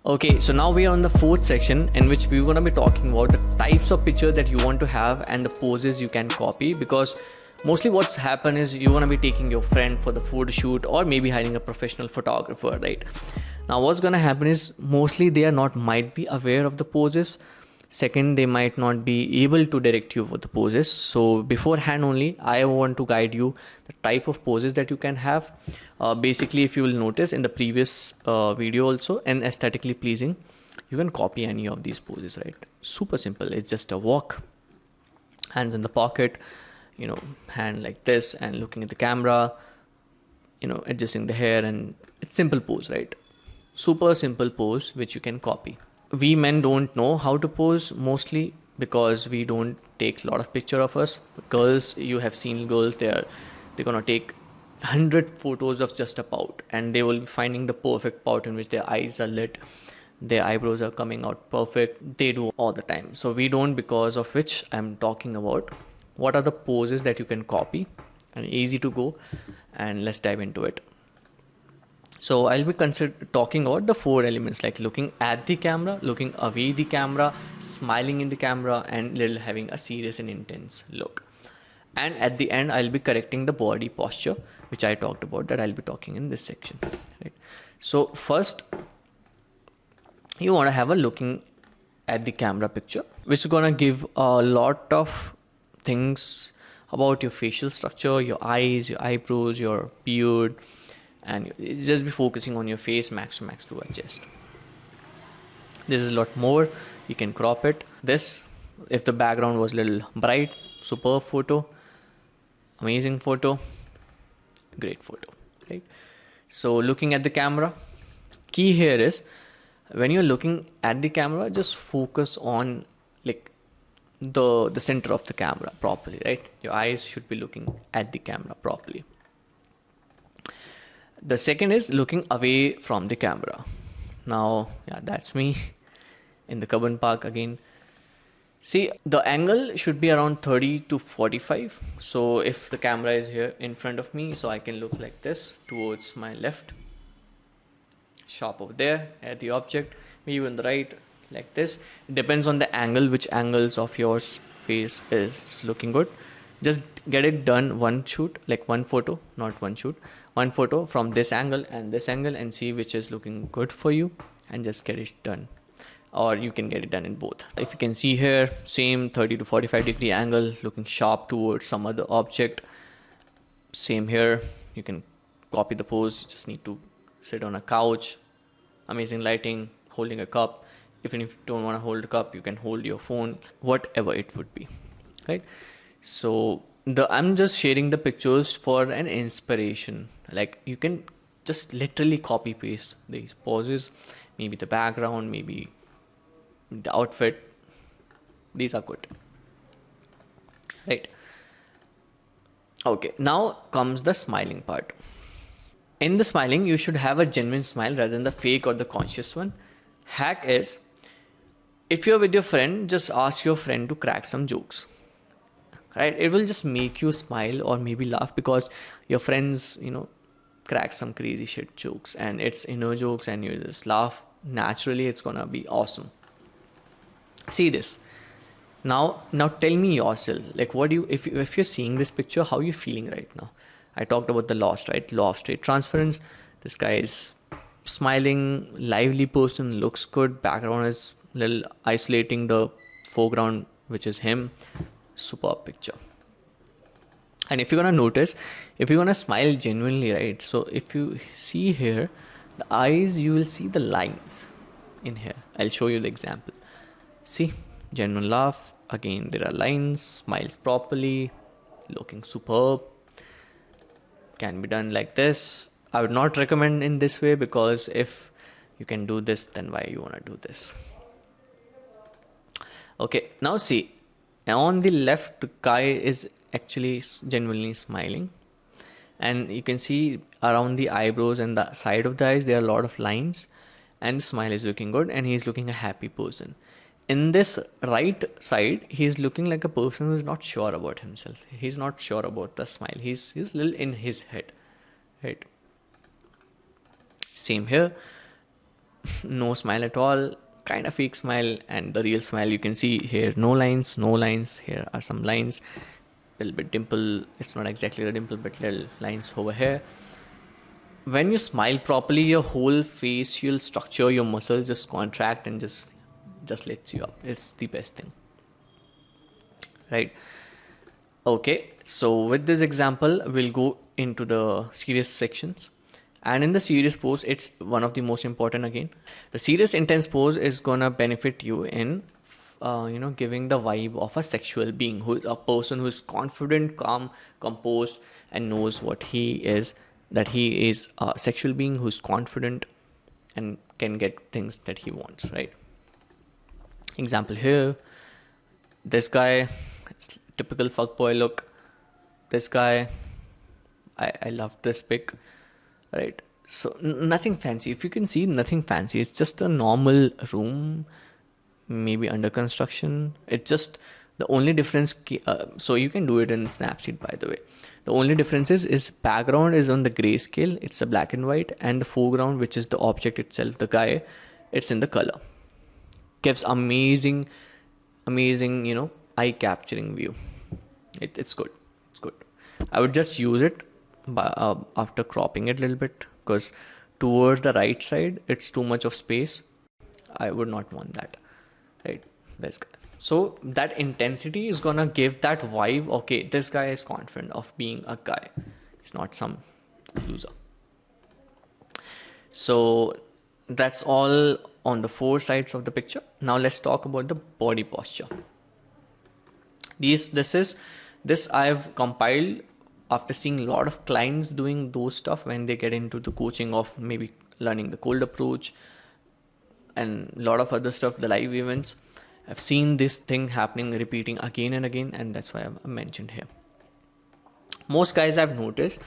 Okay, so now we are on the fourth section in which we're going to be talking about the types of picture that you want to have and the poses you can copy, because mostly what's happen is you want to be taking your friend for the photo shoot or maybe hiring a professional photographer, right? Now what's going to happen is mostly they are not might be aware of the poses. Second, they might not be able to direct you for the poses. So beforehand only, I want to guide you the type of poses that you can have. Basically, if you will notice in the previous video also, and aesthetically pleasing, you can copy any of these poses, right? Super simple. It's just a walk, hands in the pocket, hand like this and looking at the camera, adjusting the hair, and it's simple pose, right? Super simple pose which you can copy. We men don't know how to pose mostly because we don't take a lot of picture of us. Girls, you have seen girls, they're gonna take 100 photos of just a pout, and they will be finding the perfect pout in which their eyes are lit, their eyebrows are coming out perfect. They do all the time. So we don't, because of which I'm talking about what are the poses that you can copy and easy to go, and let's dive into it. So I'll be talking about the four elements, like looking at the camera, looking away the camera, smiling in the camera, and little having a serious and intense look. And at the end, I'll be correcting the body posture, which I talked about, that I'll be talking in this section. Right? So first, you want to have a looking at the camera picture, which is going to give a lot of things about your facial structure, your eyes, your eyebrows, your beard, and just be focusing on your face max to a chest. This is a lot more. You can crop it. This, if the background was a little bright, superb photo, amazing photo, great photo, right? So looking at the camera, key here is when you're looking at the camera, just focus on like the center of the camera properly, right? Your eyes should be looking at the camera properly. The second is looking away from the camera. Now, yeah, that's me in the Cubbon Park again. See, the angle should be around 30 to 45. So if the camera is here in front of me, so I can look like this towards my left, sharp over there at the object, maybe on the right like this. It depends on the angle, which angles of your face is looking good. Just get it done one shoot, like one photo, not one shoot, one photo from this angle and see which is looking good for you, and just get it done. Or you can get it done in both. If you can see here, same 30 to 45 degree angle, looking sharp towards some other object. Same here, you can copy the pose. You just need to sit on a couch, amazing lighting, holding a cup. Even if you don't want to hold a cup, you can hold your phone, whatever it would be, right? So I'm just sharing the pictures for an inspiration. Like you can just literally copy paste these poses, maybe the background, maybe the outfit. These are good, right? Okay, now comes the smiling part. In the smiling, you should have a genuine smile rather than the fake or the conscious one. Hack is, if you're with your friend, just ask your friend to crack some jokes. Right? It will just make you smile or maybe laugh because your friends, crack some crazy shit jokes, and it's inner jokes, and you just laugh naturally. It's gonna be awesome. See this. Now tell me yourself, like if you're seeing this picture, how are you feeling right now? I talked about the lost, right? Law of straight transference. This guy is smiling, lively person, looks good. Background is a little isolating the foreground, which is him. Superb picture. And if you're gonna notice, if you're gonna smile genuinely, right? So if you see here, the eyes, you will see the lines in here. I'll show you the example. See, genuine laugh. Again, there are lines, smiles properly, looking superb. Can be done like this. I would not recommend in this way, because if you can do this, then why you wanna do this? Okay, now see. On the left, the guy is actually genuinely smiling, and you can see around the eyebrows and the side of the eyes there are a lot of lines, and the smile is looking good, and he's looking a happy person. In this right side, he's looking like a person who is not sure about himself. He's not sure about the smile. He's a little in his head, right? Same here. no smile at all, kind of fake smile, and the real smile you can see here, no lines, no lines, here are some lines, little bit dimple, it's not exactly a dimple but little lines over here. When you smile properly, your whole facial structure, your muscles just contract and just lifts you up. It's the best thing, right? Okay, so with this example, we'll go into the serious sections. And in the serious pose, it's one of the most important again. The serious intense pose is gonna benefit you in, giving the vibe of a sexual being, who is a person who is confident, calm, composed, and knows what he is. That he is a sexual being who's confident and can get things that he wants, right? Example here, this guy, typical fuckboy look. This guy, I love this pic, right? So nothing fancy. If you can see, nothing fancy. It's just a normal room, maybe under construction. It's just the only difference. So you can do it in Snapseed, by the way. The only difference is background is on the grayscale. It's a black and white, and the foreground, which is the object itself, the guy, it's in the color. Gives amazing, eye capturing view. It's good. It's good. I would just use it after cropping it a little bit, because towards the right side it's too much of space. I would not want that, right? This guy. So that intensity is gonna give that vibe. Okay, this guy is confident of being a guy. He's not some loser. So that's all on the 4 sides of the picture. Now let's talk about the body posture. This I've compiled after seeing a lot of clients doing those stuff when they get into the coaching of maybe learning the cold approach and a lot of other stuff, the live events. I've seen this thing happening, repeating again and again, and that's why I've mentioned here. Most guys I've noticed,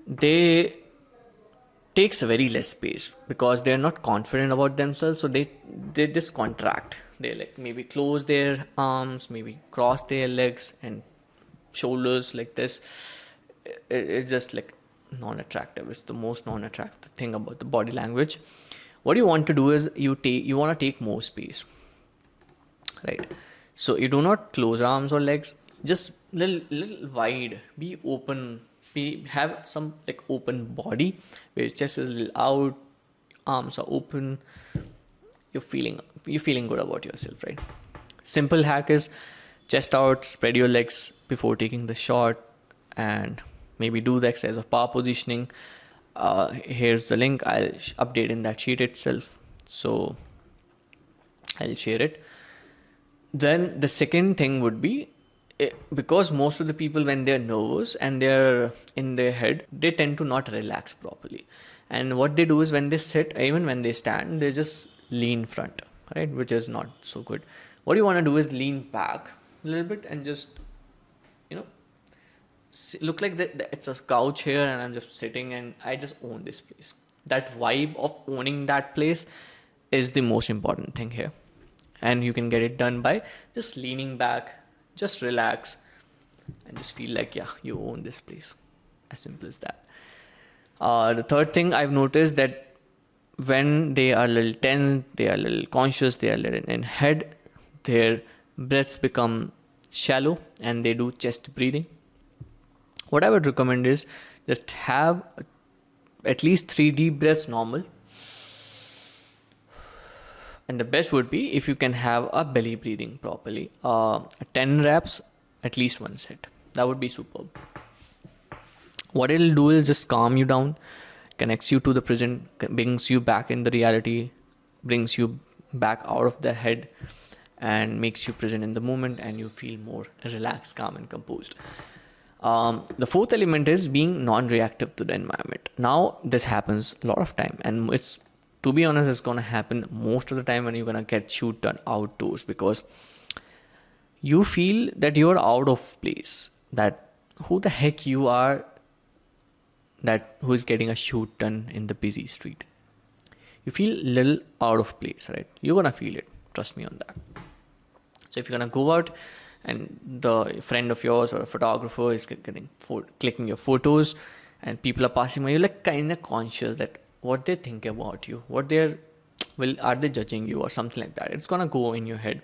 they takes very less space because they're not confident about themselves, so they just contract. They like maybe close their arms, maybe cross their legs and shoulders like this. It's just like non-attractive. It's the most non-attractive thing about the body language. What you want to do is you want to take more space, right? So you do not close arms or legs, just little wide, be open, have some like open body where your chest is a little out, arms are open. You're feeling good about yourself, right? Simple hack is chest out, spread your legs before taking the shot, and maybe do the exercise of power positioning. Here's the link. I'll update in that sheet itself, so I'll share it. Then the second thing would be, because most of the people, when they're nervous and they're in their head, they tend to not relax properly. And what they do is when they sit, even when they stand, they just lean front, right? Which is not so good. What you want to do is lean back a little bit and just, look like it's a couch here and I'm just sitting and I just own this place. That vibe of owning that place is the most important thing here. And you can get it done by just leaning back, just relax, and just feel like, yeah, you own this place. As simple as that. The third thing I've noticed, that when they are a little tense, they are a little conscious, they are a little in head, their breaths become shallow and they do chest breathing. What I would recommend is just have at least 3 deep breaths normal. And the best would be if you can have a belly breathing properly. 10 reps, at least 1 set. That would be superb. What it'll do is just calm you down, connects you to the present, brings you back in the reality, brings you back out of the head, and makes you present in the moment, and you feel more relaxed, calm, and composed. The fourth element is being non-reactive to the environment. Now, this happens a lot of time, and to be honest, it's going to happen most of the time when you're going to get shoot done outdoors, because you feel that you're out of place, that who the heck you are, that who is getting a shoot done in the busy street. You feel a little out of place, right? You're going to feel it. Trust me on that. So if you're going to go out and the friend of yours or a photographer is clicking your photos and people are passing by, you're like kind of conscious that, what they think about you, are they judging you or something like that. It's gonna go in your head.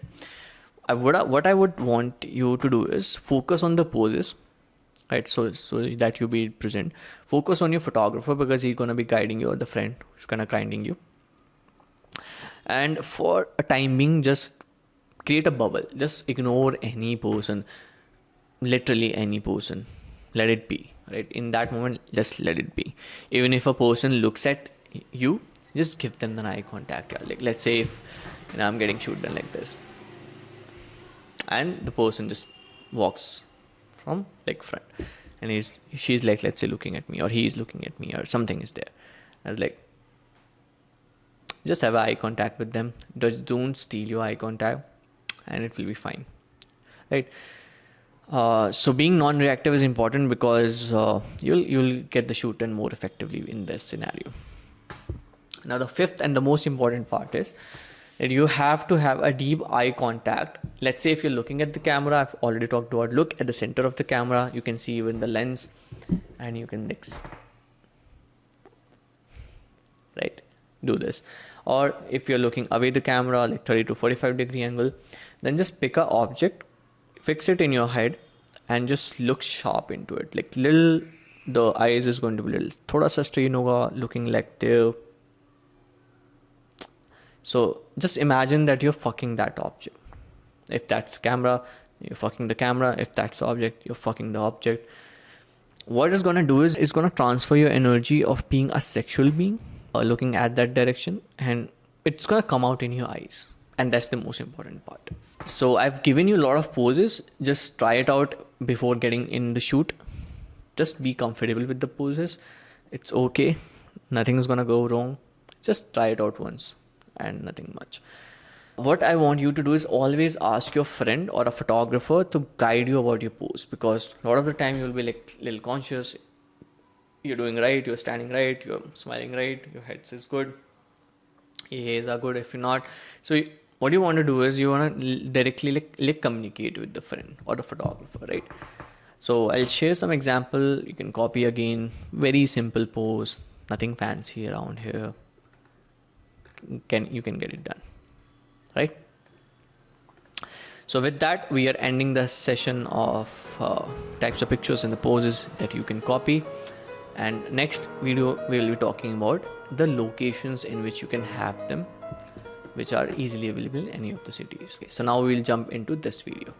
What I would want you to do is focus on the poses, right? So that you be present. Focus on your photographer because he's gonna be guiding you, or the friend who's gonna guiding you. And for a time being, just create a bubble. Just ignore any person, literally any person. Let it be, right? In that moment, just let it be. Even if a person looks at you, just give them an eye contact. Yeah. Like, let's say if I'm getting shoot done like this, and the person just walks from like front, and she's like, let's say, looking at me, or he is looking at me, or something is there. I was like, just have eye contact with them. Don't steal your eye contact, and it will be fine, right? So being non-reactive is important because you'll get the shoot done more effectively in this scenario. Now the fifth and the most important part is that you have to have a deep eye contact. Let's say if you're looking at the camera, I've already talked about, look at the center of the camera. You can see even the lens, and you can right, do this. Or if you're looking away the camera, like 30 to 45 degree angle, then just pick a object, fix it in your head, and just look sharp into it. Like the eyes is going to be little, thoda sa strain hoga, looking like there. So just imagine that you're fucking that object. If that's the camera, you're fucking the camera. If that's the object, you're fucking the object. What it's gonna do is it's gonna transfer your energy of being a sexual being, looking at that direction, and it's gonna come out in your eyes. And that's the most important part. So I've given you a lot of poses. Just try it out before getting in the shoot. Just be comfortable with the poses. It's okay. Nothing is gonna go wrong. Just try it out once, and nothing much. What I want you to do is always ask your friend or a photographer to guide you about your pose, because a lot of the time you'll be like little conscious. You're doing right, you're standing right, you're smiling right, your head is good, your ears are good. If you're not, so what you want to do is you want to directly communicate with the friend or the photographer, right? So I'll share some example. You can copy again. Very simple pose, nothing fancy around here. You can get it done, right? So with that, we are ending the session of types of pictures and the poses that you can copy. And next video, we will be talking about the locations in which you can have them, which are easily available in any of the cities. Okay, so now we'll jump into this video.